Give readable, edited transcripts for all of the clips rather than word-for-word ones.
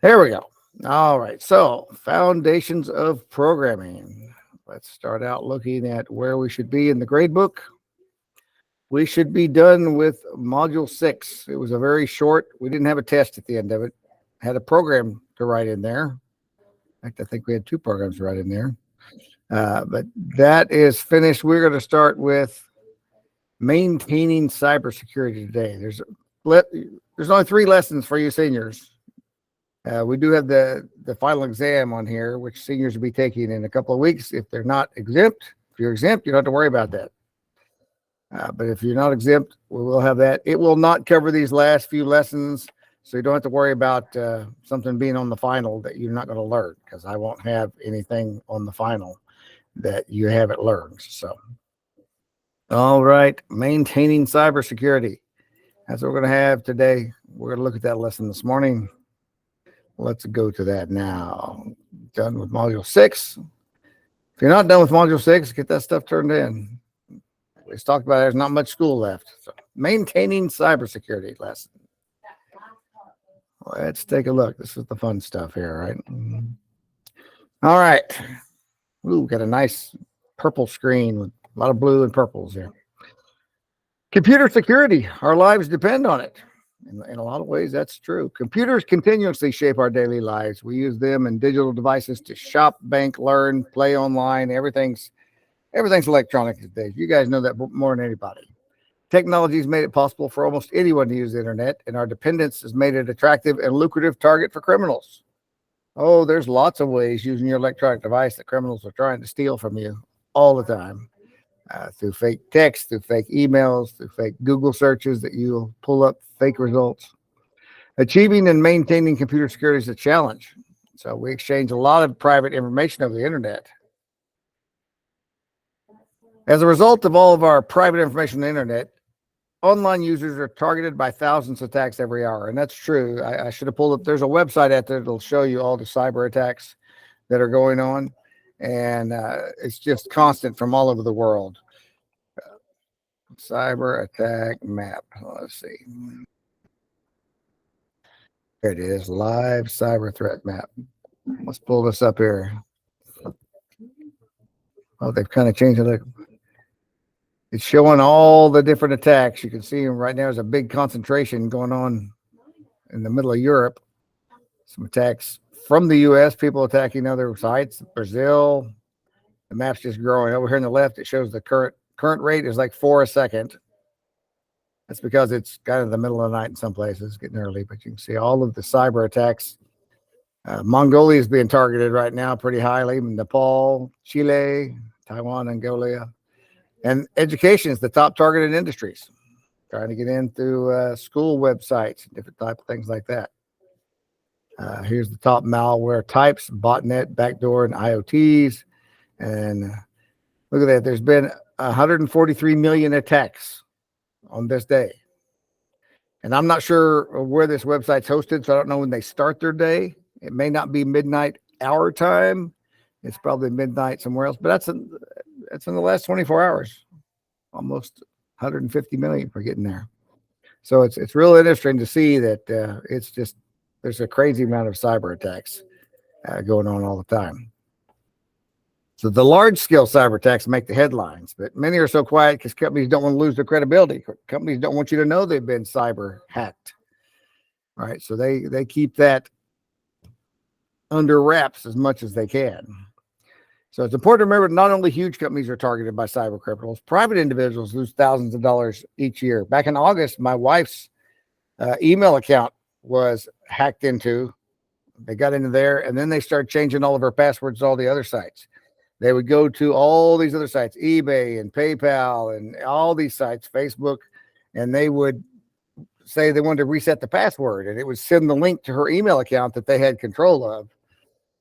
There we go. All right. So, foundations of programming. Let's start out looking at where we should be in the grade book. We should be done with module 6. It was a very short, we didn't have a test at the end of it. Had a program to write in there. In fact, I think we had two programs to write in there. But that is finished. We're going to start with maintaining cybersecurity today. There's only 3 lessons for you seniors. We do have the final exam on here, which seniors will be taking in a couple of weeks. If they're not exempt, if you're exempt, you don't have to worry about that. But if you're not exempt, we will have that. It will not cover these last few lessons, so you don't have to worry about something being on the final that you're not going to learn, because I won't have anything on the final that you haven't learned. So, all right, maintaining cybersecurity. That's what we're going to have today. We're going to look at that lesson this morning. Let's go to that now. Done with module 6. If you're not done with module 6, get that stuff turned in. We just talked about it. There's not much school left. So, maintaining cybersecurity lesson. Let's take a look. This is the fun stuff here, right? All right. Ooh, got a nice purple screen with a lot of blue and purples here. Computer security. Our lives depend on it. In a lot of ways, that's true. Computers continuously shape our daily lives. We use them and digital devices to shop, bank, learn, play online. Everything's electronic these days. You guys know that more than anybody. Technology has made it possible for almost anyone to use the internet, and our dependence has made it an attractive and lucrative target for criminals. Oh, there's lots of ways using your electronic device that criminals are trying to steal from you all the time. Through fake text, through fake emails, through fake Google searches that you'll pull up fake results. Achieving and maintaining computer security is a challenge. So we exchange a lot of private information over the internet. As a result of all of our private information on the internet, online users are targeted by thousands of attacks every hour. And that's true. I should have pulled up. There's a website out there that'll show you all the cyber attacks that are going on. And it's just constant from all over the world. Cyber attack map. Let's see. There it is. Live cyber threat map. Let's pull this up here. Oh, they've kind of changed it. It's showing all the different attacks. You can see right now there's a big concentration going on in the middle of Europe. Some attacks from the U.S., people attacking other sites, Brazil. The map's just growing. Over here on the left, it shows the current rate is like 4 a second. That's because it's kind of the middle of the night in some places, getting early, but you can see all of the cyber attacks. Mongolia is being targeted right now pretty highly. Nepal, Chile, Taiwan, Angola. And education is the top targeted industries. Trying to get in through school websites, different type of things like that. Here's the top malware types: botnet, backdoor, and IoTs. And look at that. There's been 143 million attacks on this day. And I'm not sure where this website's hosted, so I don't know when they start their day. It may not be midnight our time. It's probably midnight somewhere else, but that's in the last 24 hours. Almost 150 million for getting there. So it's real interesting to see that there's a crazy amount of cyber attacks going on all the time. So the large-scale cyber attacks make the headlines, but many are so quiet because companies don't want to lose their credibility. Companies don't want you to know they've been cyber hacked, right? So they keep that under wraps as much as they can. So it's important to remember not only huge companies are targeted by cyber criminals, private individuals lose thousands of dollars each year. Back in August, my wife's email account was hacked into. They got into there, and then they started changing all of her passwords to all the other sites. They would go to all these other sites, eBay and PayPal and all these sites, Facebook, and they would say they wanted to reset the password, and it would send the link to her email account that they had control of.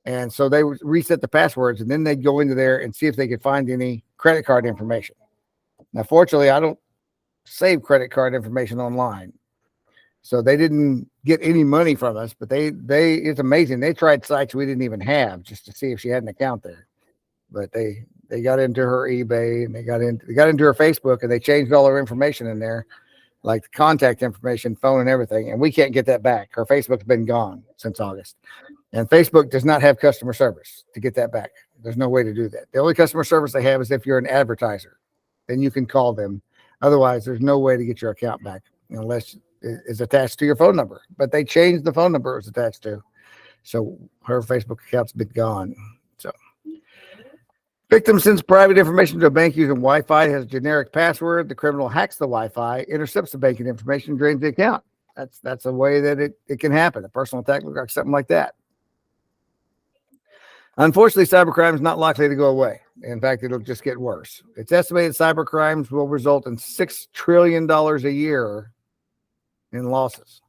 And so they would reset the passwords, and then they'd go into there and see if they could find any credit card information. Now, fortunately, I don't save credit card information online. So they didn't get any money from us, but it's amazing. They tried sites we didn't even have just to see if she had an account there. But they got into her eBay, and they got into her Facebook, and they changed all her information in there. like the contact information, phone, and everything, and we can't get that back. Our Facebook's been gone since August, and Facebook does not have customer service to get that back. There's no way to do that. The only customer service they have is if you're an advertiser, then you can call them. Otherwise, there's no way to get your account back unless it's attached to your phone number. But they changed the phone number it was attached to, so her Facebook account's been gone. So, victim sends private information to a bank using Wi-Fi, has a generic password. The criminal hacks the Wi-Fi, intercepts the banking information, drains the account. That's a way that it can happen. A personal attack looks like something like that. Unfortunately, cybercrime is not likely to go away. In fact, it'll just get worse. It's estimated cybercrimes will result in $6 trillion a year in losses.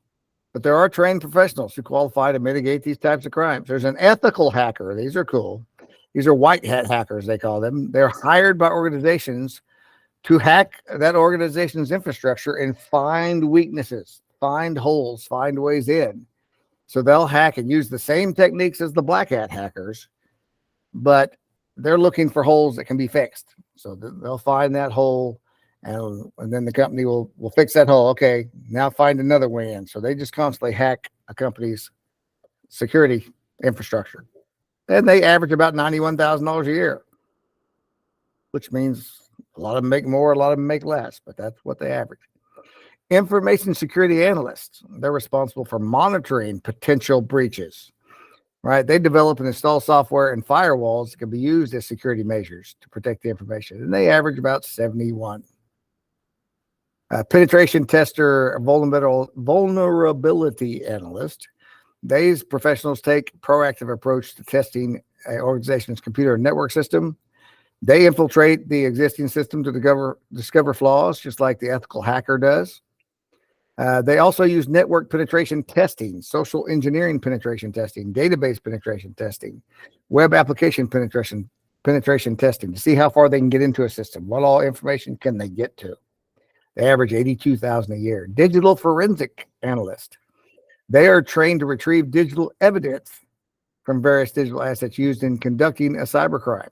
But there are trained professionals who qualify to mitigate these types of crimes. There's an ethical hacker. These are cool. These are white hat hackers, they call them. They're hired by organizations to hack that organization's infrastructure and find weaknesses, find holes, find ways in. So they'll hack and use the same techniques as the black hat hackers, but they're looking for holes that can be fixed. So they'll find that hole, and then the company will fix that hole. Okay, now find another way in. So they just constantly hack a company's security infrastructure. And they average about $91,000 a year, which means a lot of them make more, a lot of them make less, but that's what they average. Information security analysts, they're responsible for monitoring potential breaches, right? They develop and install software and firewalls that can be used as security measures to protect the information, and they average about 71. Penetration tester, vulnerability analyst. These professionals take proactive approach to testing an organization's computer and network system. They infiltrate the existing system to discover flaws, just like the ethical hacker does. They also use network penetration testing, social engineering penetration testing, database penetration testing, web application penetration testing to see how far they can get into a system. What all information can they get to? They average $82,000 a year. Digital forensic analyst. They are trained to retrieve digital evidence from various digital assets used in conducting a cybercrime.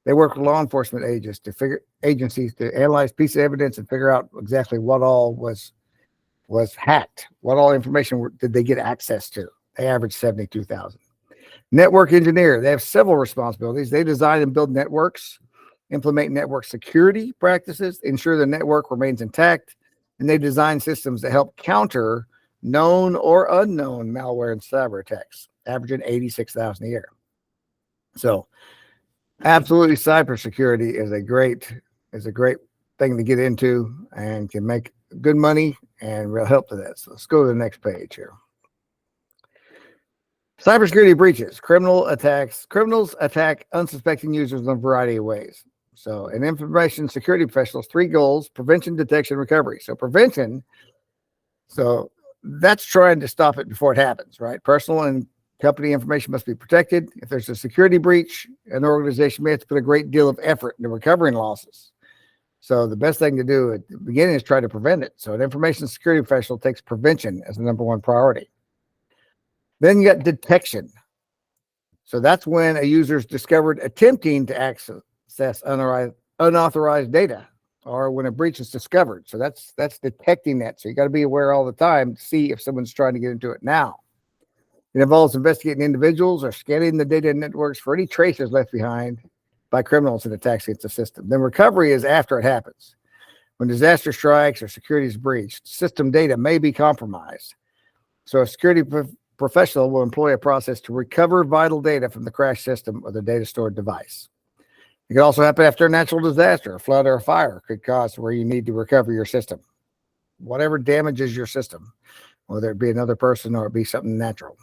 They work with law enforcement agencies to analyze pieces of evidence and figure out exactly what all was hacked. What all information did they get access to? They average $72,000. Network engineer. They have several responsibilities. They design and build networks, implement network security practices, ensure the network remains intact, and they design systems that help counter known or unknown malware and cyber attacks, averaging $86,000 a year. So, absolutely, cybersecurity is a great thing to get into and can make good money and real help to that. So let's go to the next page here. Cybersecurity breaches. Criminals attack unsuspecting users in a variety of ways. So, in information security professionals, 3 goals: prevention, detection, recovery. So, prevention. So that's trying to stop it before it happens, right? Personal and company information must be protected. If there's a security breach, an organization may have to put a great deal of effort into recovering losses. So the best thing to do at the beginning is try to prevent it. So an information security professional takes prevention as the number one priority. Then you got detection. So that's when a user is discovered attempting to access unauthorized data, or when a breach is discovered. So that's detecting that. So you got to be aware all the time to see if someone's trying to get into it now. It involves investigating individuals or scanning the data networks for any traces left behind by criminals in attacks against the system. Then recovery is after it happens. When disaster strikes or security is breached, system data may be compromised. So a security professional will employ a process to recover vital data from the crash system or the data stored device. It could also happen after a natural disaster. A flood or a fire could cause where you need to recover your system. Whatever damages your system, whether it be another person or it be something natural.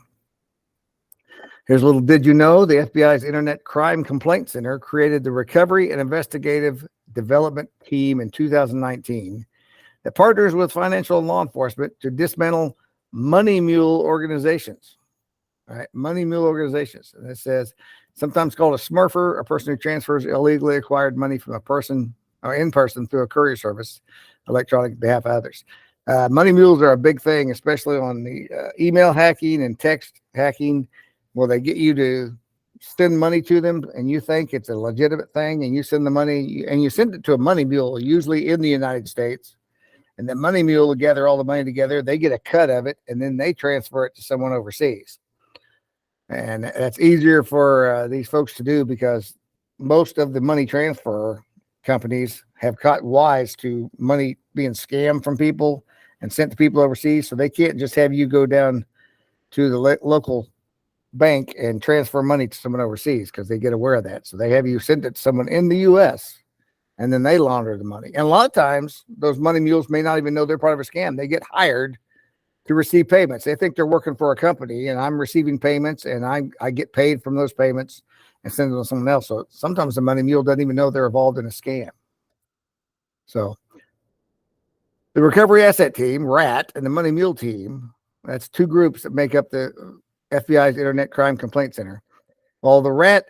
Here's a little did you know, the FBI's Internet Crime Complaint Center created the Recovery and Investigative Development Team in 2019 that partners with financial and law enforcement to dismantle money mule organizations. All right, money mule organizations. And it says, sometimes called a smurfer, a person who transfers illegally acquired money from a person or in person through a courier service, electronic behalf of others. Money mules are a big thing, especially on the email hacking and text hacking, where they get you to send money to them and you think it's a legitimate thing, and you send the money and you send it to a money mule, usually in the United States, And then Money Mule will gather all the money together. They get a cut of it, and then they transfer it to someone overseas. And that's easier for these folks to do because most of the money transfer companies have caught wise to money being scammed from people and sent to people overseas. So they can't just have you go down to the local bank and transfer money to someone overseas because they get aware of that. So they have you send it to someone in the U.S. and then they launder the money. And a lot of times those money mules may not even know they're part of a scam. They get hired to receive payments. They think they're working for a company and I'm receiving payments and I get paid from those payments and send them to someone else. So sometimes the money mule doesn't even know they're involved in a scam. So the recovery asset team, RAT, and the money mule team, that's two groups that make up the FBI's Internet Crime Complaint Center. While the RAT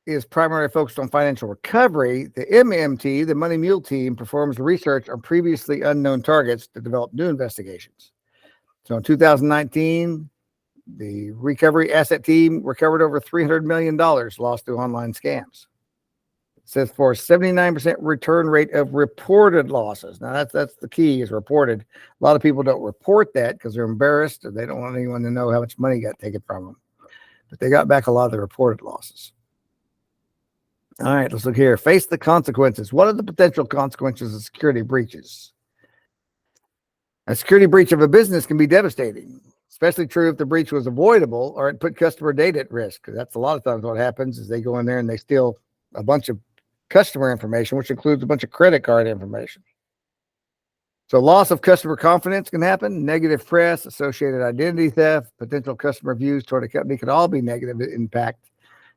is primarily focused on financial recovery, the MMT, the money mule team, performs research on previously unknown targets to develop new investigations. So in 2019, the recovery asset team recovered over $300 million lost through online scams. It says for a 79% return rate of reported losses. Now that's the key, is reported. A lot of people don't report that because they're embarrassed or they don't want anyone to know how much money got taken from them. But they got back a lot of the reported losses. All right, let's look here. Face the consequences. What are the potential consequences of security breaches? A security breach of a business can be devastating, especially true if the breach was avoidable or it put customer data at risk. Because that's a lot of times what happens is they go in there and they steal a bunch of customer information, which includes a bunch of credit card information. So loss of customer confidence can happen. Negative press, associated identity theft, potential customer views toward a company could all be negative impact.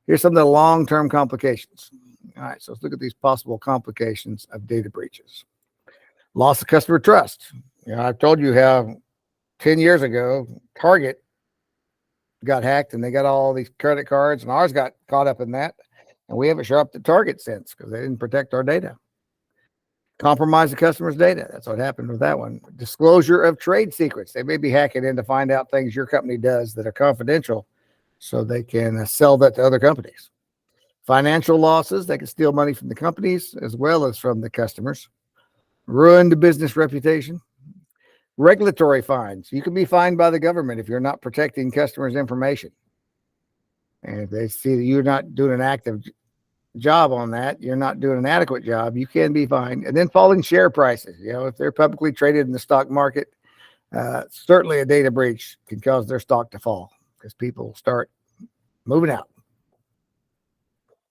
Here's some of the long-term complications. All right, so let's look at these possible complications of data breaches. Loss of customer trust. I've told you how 10 years ago, Target got hacked and they got all these credit cards and ours got caught up in that. And we haven't shown up to Target since because they didn't protect our data. Compromise the customer's data. That's what happened with that one. Disclosure of trade secrets. They may be hacking in to find out things your company does that are confidential so they can sell that to other companies. Financial losses. They can steal money from the companies as well as from the customers. Ruined business reputation. Regulatory fines. You can be fined by the government if you're not protecting customers' information. And if they see that you're not doing an active job on that, you're not doing an adequate job, you can be fined. And then falling share prices. If they're publicly traded in the stock market, certainly a data breach can cause their stock to fall because people start moving out.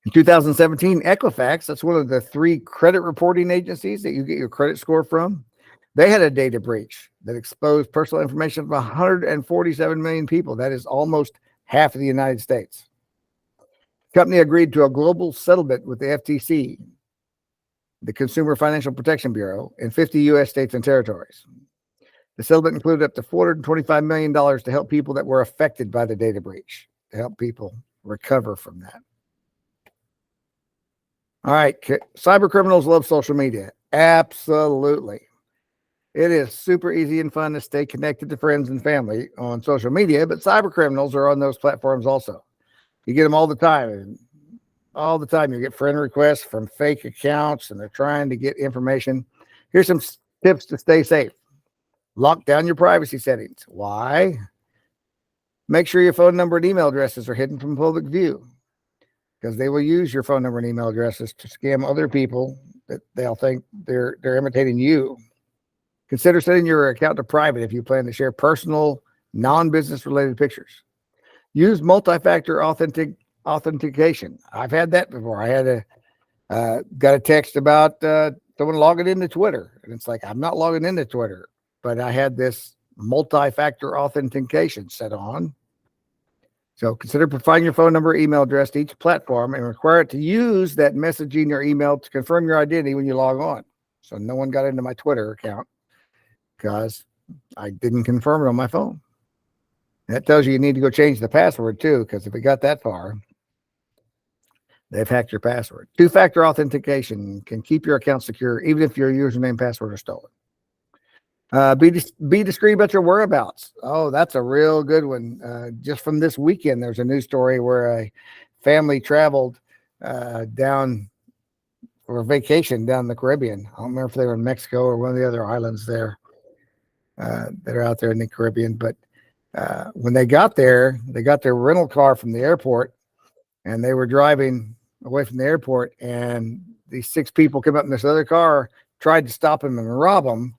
In 2017, Equifax, that's one of the 3 credit reporting agencies that you get your credit score from. They had a data breach that exposed personal information of 147 million people. That is almost half of the United States. The company agreed to a global settlement with the FTC, the Consumer Financial Protection Bureau, in 50 U.S. states and territories. The settlement included up to $425 million to help people that were affected by the data breach, to help people recover from that. All right, cyber criminals love social media. Absolutely. It is super easy and fun to stay connected to friends and family on social media, but cyber criminals are on those platforms also. You get them all the time. And all the time you get friend requests from fake accounts and they're trying to get information. Here's some tips to stay safe. Lock down your privacy settings. Why? Make sure your phone number and email addresses are hidden from public view because they will use your phone number and email addresses to scam other people that they'll think they're imitating you. Consider setting your account to private if you plan to share personal, non-business related pictures. Use multi-factor authentication. I've had that before. I had got a text about someone logging into Twitter. And it's like, I'm not logging into Twitter, but I had this multi-factor authentication set on. So consider providing your phone number, email address to each platform and require it to use that messaging or email to confirm your identity when you log on. So no one got into my Twitter account because I didn't confirm it on my phone. That tells you need to go change the password too, because if it got that far, they've hacked your password. 2-factor authentication can keep your account secure even if your username and password are stolen. Be discreet about your whereabouts. Oh, that's a real good one. Just from this weekend, there's a news story where a family traveled down for a vacation down in the Caribbean. I don't remember if they were in Mexico or one of the other islands there that are out there in the Caribbean. But when they got their rental car from the airport, and they were driving away from the airport, and these 6 people came up in this other car, tried to stop him and rob him.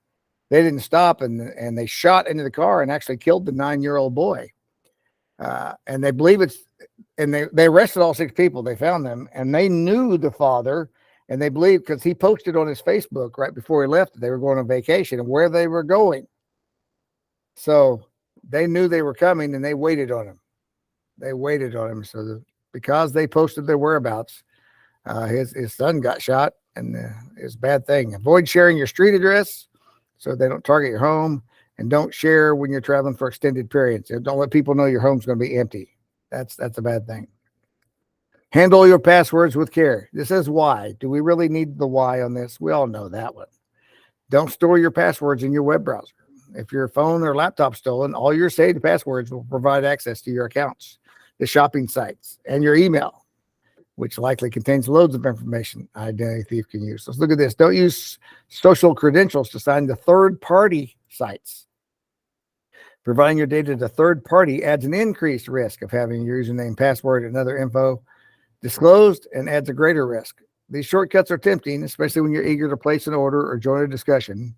They didn't stop, and they shot into the car and actually killed the 9-year-old boy. And they believe and they arrested all 6 people. They found them, and they knew the father, and they believe, because he posted on his Facebook right before he left that they were going on vacation and where they were going. So they knew they were coming, and they waited on him. So because they posted their whereabouts, his son got shot, and it's a bad thing. Avoid sharing your street address so they don't target your home, and don't share when you're traveling for extended periods. And don't let people know your home's going to be empty. That's a bad thing. Handle your passwords with care. This is why. Do we really need the why on this? We all know that one. Don't store your passwords in your web browser. If your phone or laptop stolen, all your saved passwords will provide access to your accounts, the shopping sites, and your email, which likely contains loads of information an identity thief can use. Let's look at this. Don't use social credentials to sign to third-party sites. Providing your data to third party adds an increased risk of having your username, password, and other info disclosed, and adds a greater risk. These shortcuts are tempting, especially when you're eager to place an order or join a discussion,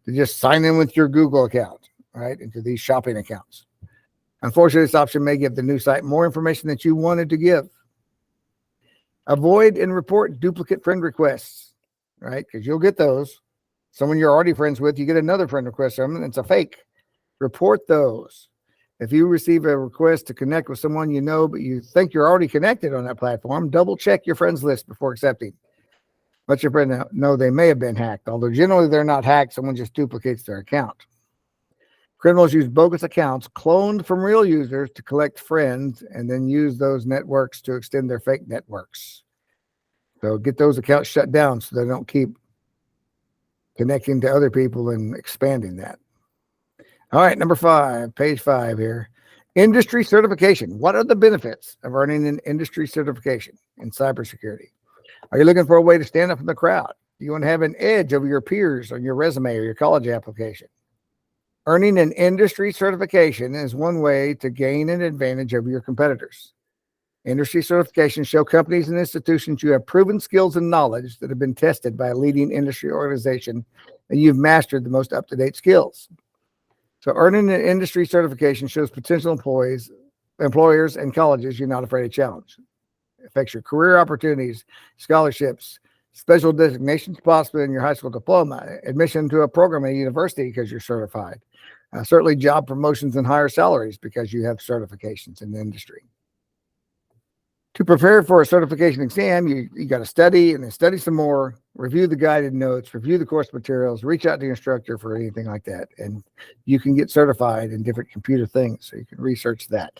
to just sign in with your Google account, right, into these shopping accounts. Unfortunately, this option may give the new site more information that you wanted to give. Avoid and report duplicate friend requests, right, because you'll get those. Someone you're already friends with, you get another friend request from them, and it's a fake. Report those. If you receive a request to connect with someone you know, but you think you're already connected on that platform, double check your friends list before accepting. Let your friend know they may have been hacked, although generally they're not hacked. Someone just duplicates their account. Criminals use bogus accounts cloned from real users to collect friends and then use those networks to extend their fake networks. So get those accounts shut down so they don't keep connecting to other people and expanding that. All right, number 5, page 5 here. Industry certification. What are the benefits of earning an industry certification in cybersecurity? Are you looking for a way to stand up in the crowd? Do you want to have an edge over your peers on your resume or your college application? Earning an industry certification is one way to gain an advantage over your competitors. Industry certifications show companies and institutions you have proven skills and knowledge that have been tested by a leading industry organization, and you've mastered the most up-to-date skills. So earning an industry certification shows potential employers, and colleges you're not afraid to challenge. It affects your career opportunities, scholarships, special designations possibly in your high school diploma, admission to a program at a university because you're certified. Certainly job promotions and higher salaries because you have certifications in the industry. To prepare for a certification exam, you got to study and then study some more, review the guided notes, review the course materials, reach out to your instructor for anything like that. And you can get certified in different computer things, so you can research that.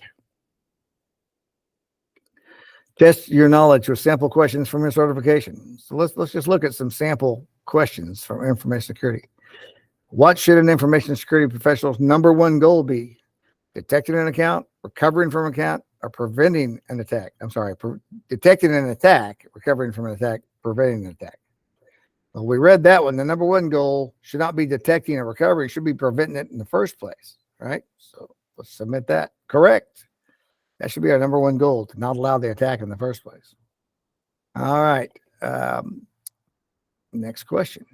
Test your knowledge with sample questions from your certification. So let's just look at some sample questions from information security. What should an information security professional's number one goal be? Detecting an account, recovering from an account, or preventing an attack? I'm sorry, detecting an attack, recovering from an attack, preventing an attack. Well, we read that one. The number one goal should not be detecting or recovering, it should be preventing it in the first place, right? So let's submit that. Correct. That should be our number one goal, to not allow the attack in the first place. All right. Next question.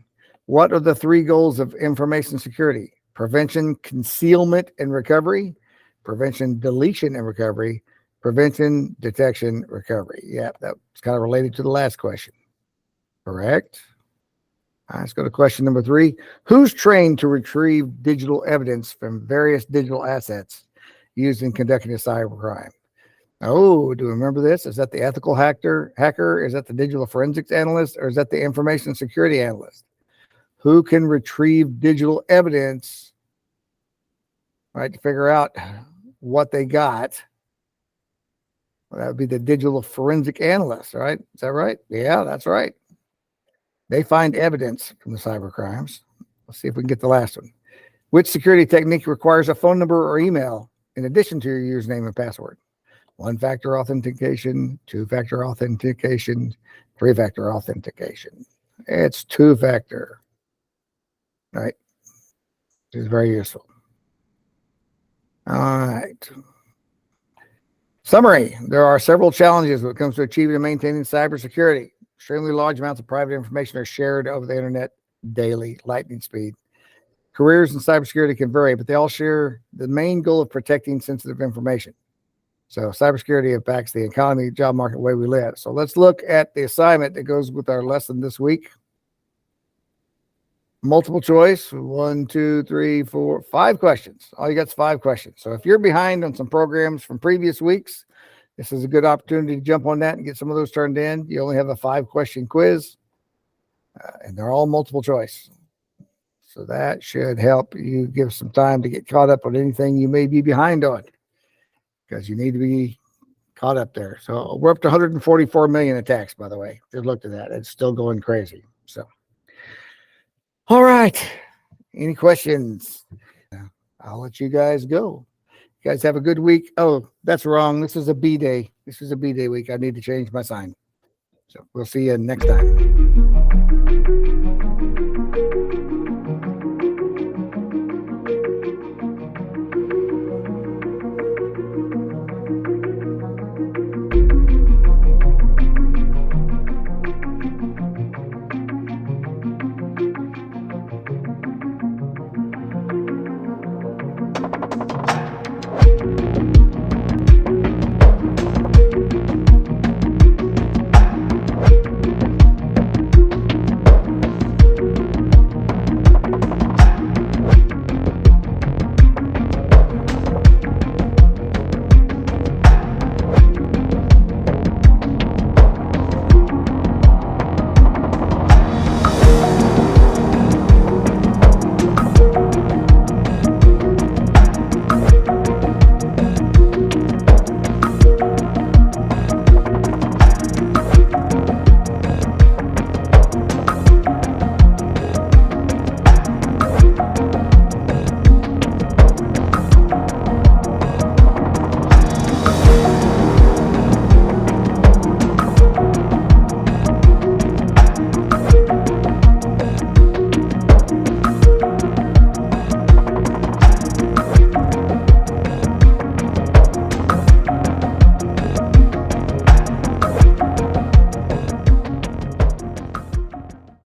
What are the 3 goals of information security? Prevention, concealment, and recovery. Prevention, deletion, and recovery. Prevention, detection, recovery. Yeah, that's kind of related to the last question. Correct. All right, let's go to question number 3. Who's trained to retrieve digital evidence from various digital assets used in conducting a cybercrime? Oh, do you remember this? Is that the ethical hacker? Is that the digital forensics analyst? Or is that the information security analyst? Who can retrieve digital evidence, right, to figure out what they got? Well, that would be the digital forensic analyst, right? Is that right? Yeah, that's right. They find evidence from the cyber crimes. Let's see if we can get the last one. Which security technique requires a phone number or email in addition to your username and password? 1-factor authentication, 2-factor authentication, 3-factor authentication. It's 2-factor, right? It's very useful. All right. Summary. There are several challenges when it comes to achieving and maintaining cybersecurity. Extremely large amounts of private information are shared over the internet daily, lightning speed. Careers in cybersecurity can vary, but they all share the main goal of protecting sensitive information. So cybersecurity impacts the economy, job market, way we live. So let's look at the assignment that goes with our lesson this week. Multiple choice, 1, 2, 3, 4, 5 questions. All you got is 5 questions. So if you're behind on some programs from previous weeks, this is a good opportunity to jump on that and get some of those turned in. You only have a 5-question quiz, and they're all multiple choice. So that should help you give some time to get caught up on anything you may be behind on, because you need to be caught up there. So we're up to 144 million attacks, by the way. Just looked at that. It's still going crazy. So, all right. Any questions? I'll let you guys go. You guys have a good week. Oh, that's wrong. This is a B day. This is a B day week. I need to change my sign. So we'll see you next time.